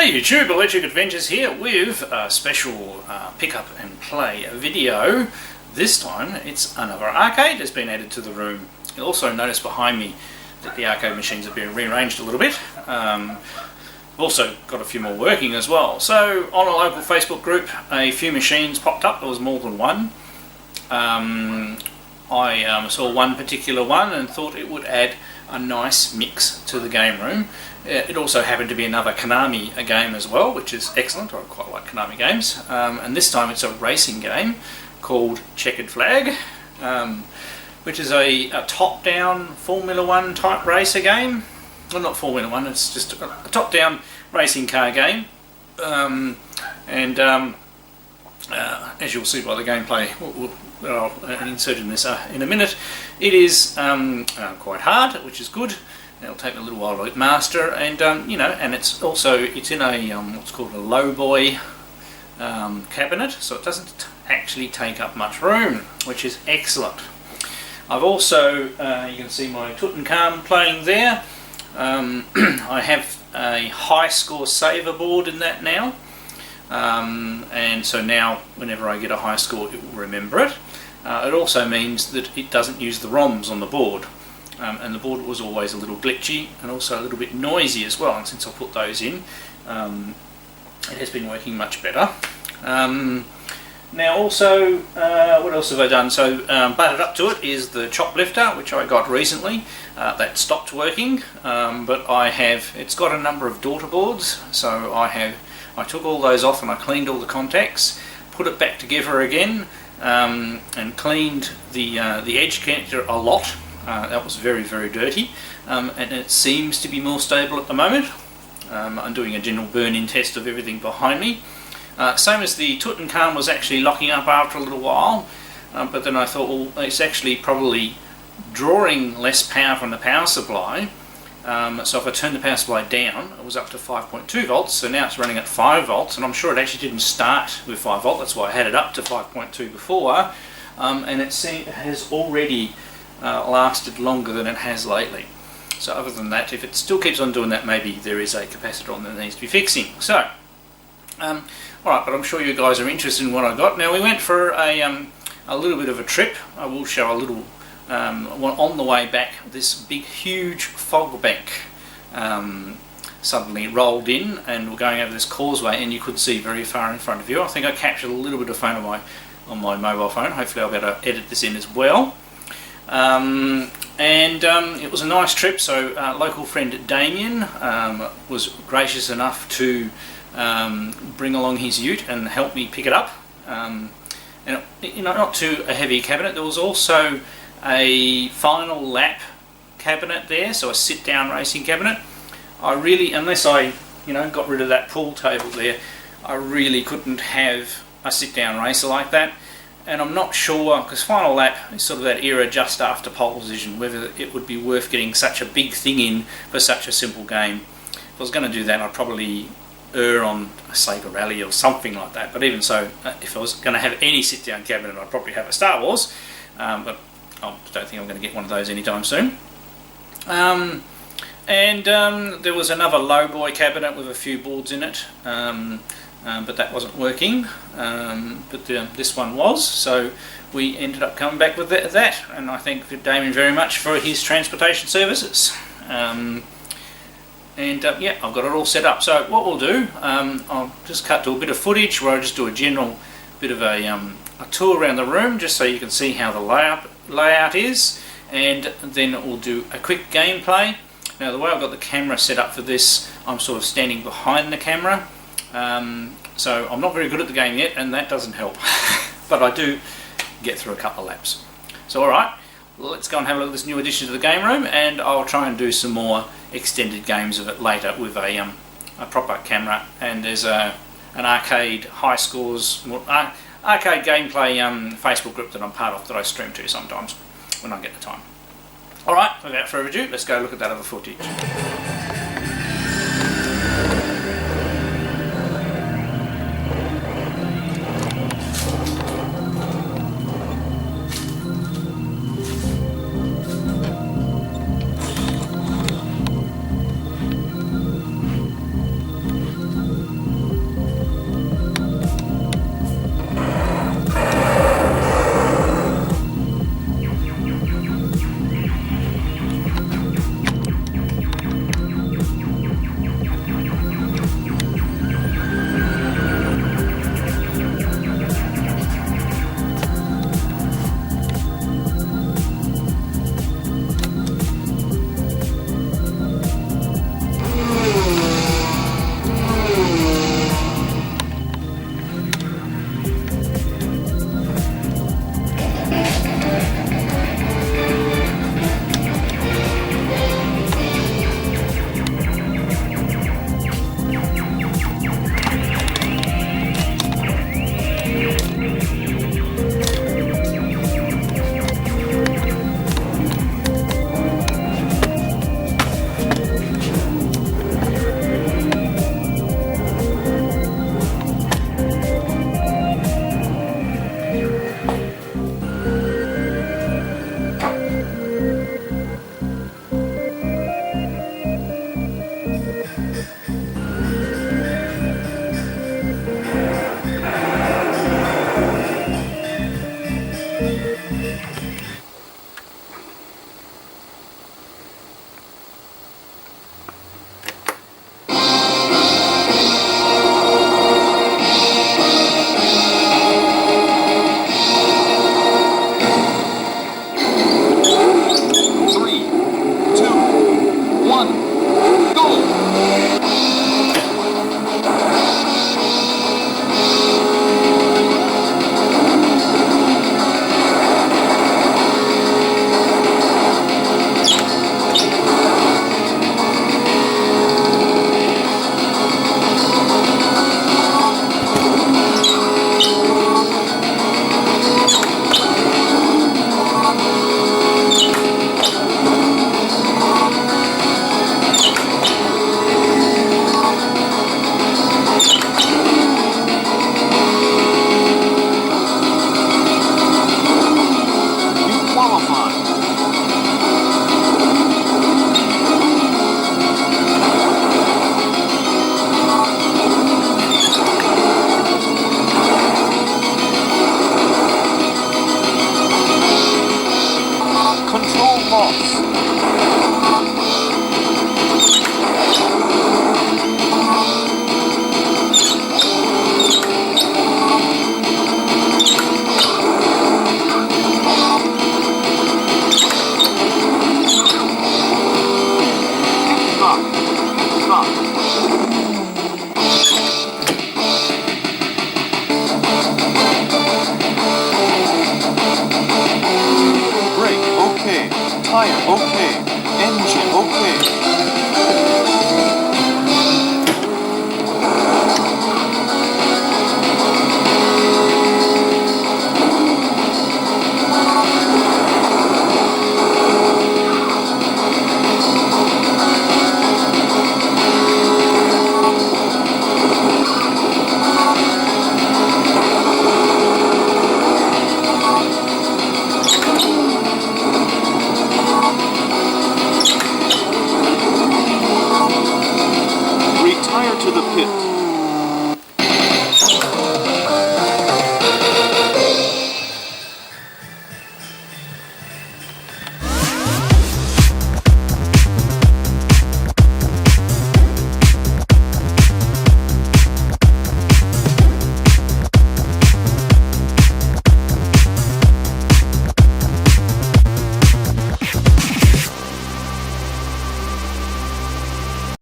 Hey YouTube, Electric Adventures here with a special pick up and play video. This time it's another arcade that's been added to the room. You'll also notice behind me that the arcade machines have been rearranged a little bit. I've also got a few more working as well. So on a local Facebook group a few machines popped up. There was more than one. I saw one particular one and thought it would add a nice mix to the game room. It also happened to be another Konami game as well, which is excellent. I quite like Konami games. And this time it's a racing game called Checkered Flag, which is a top-down Formula 1 type racer game. Well, not Formula 1, it's just a top-down racing car game. As you'll see by the gameplay, I'll insert in this in a minute, it is quite hard, which is good. It'll take a little while to master, and and it's in a what's called a lowboy cabinet, so it doesn't actually take up much room, which is excellent. I've also, you can see my Tutankham playing there. I have a high score saver board in that now, and so now whenever I get a high score it will remember it. It also means that it doesn't use the ROMs on the board. And the board was always a little glitchy and also a little bit noisy as well, and since I put those in, it has been working much better. Now also, what else have I done? So butted up to it is the Choplifter, which I got recently. That stopped working, but it's got a number of daughter boards, so I took all those off and I cleaned all the contacts, put it back together again, and cleaned the edge connector a lot. That was very, very dirty, and it seems to be more stable at the moment. I'm doing a general burn-in test of everything behind me. Same as the Tutankham was actually locking up after a little while, but then I thought, well, it's actually probably drawing less power from the power supply. So if I turn the power supply down, it was up to 5.2 volts, so now it's running at 5 volts, and I'm sure it actually didn't start with 5 volts, that's why I had it up to 5.2 before, and it has already lasted longer than it has lately. So other than that, if it still keeps on doing that, maybe there is a capacitor on that needs to be fixing. So, alright, but I'm sure you guys are interested in what I got. Now we went for a little bit of a trip. I will show a little, on the way back, this big huge fog bank suddenly rolled in, and we're going over this causeway and you could see very far in front of you. I think I captured a little bit of phone on my mobile phone. Hopefully I'll be able to edit this in as well. It was a nice trip. So local friend Damien was gracious enough to bring along his ute and help me pick it up. And not too a heavy cabinet. There was also a final lap cabinet there, so a sit-down racing cabinet. I really, unless I got rid of that pool table there, I really couldn't have a sit-down racer like that. And I'm not sure, because final lap is sort of that era just after pole position, whether it would be worth getting such a big thing in for such a simple game. If I was going to do that, I'd probably err on a Sega Rally or something like that. But even so, if I was going to have any sit-down cabinet, I'd probably have a Star Wars. But I don't think I'm going to get one of those anytime soon. There was another lowboy cabinet with a few boards in it. But that wasn't working, but this one was, so we ended up coming back with that, and I thank Damien very much for his transportation services. Yeah, I've got it all set up. So what we'll do, I'll just cut to a bit of footage where I just do a general bit of a tour around the room, just so you can see how the layout is, and then we'll do a quick gameplay. Now the way I've got the camera set up for this, I'm sort of standing behind the camera. So I'm not very good at the game yet, and that doesn't help. But I do get through a couple of laps. So alright, let's go and have a look at this new addition to the game room, and I'll try and do some more extended games of it later with a proper camera. And there's an arcade high scores, arcade gameplay Facebook group that I'm part of that I stream to sometimes when I get the time. Alright, without further ado, let's go look at that other footage. Tire, okay. Engine, okay. Retire to the pit.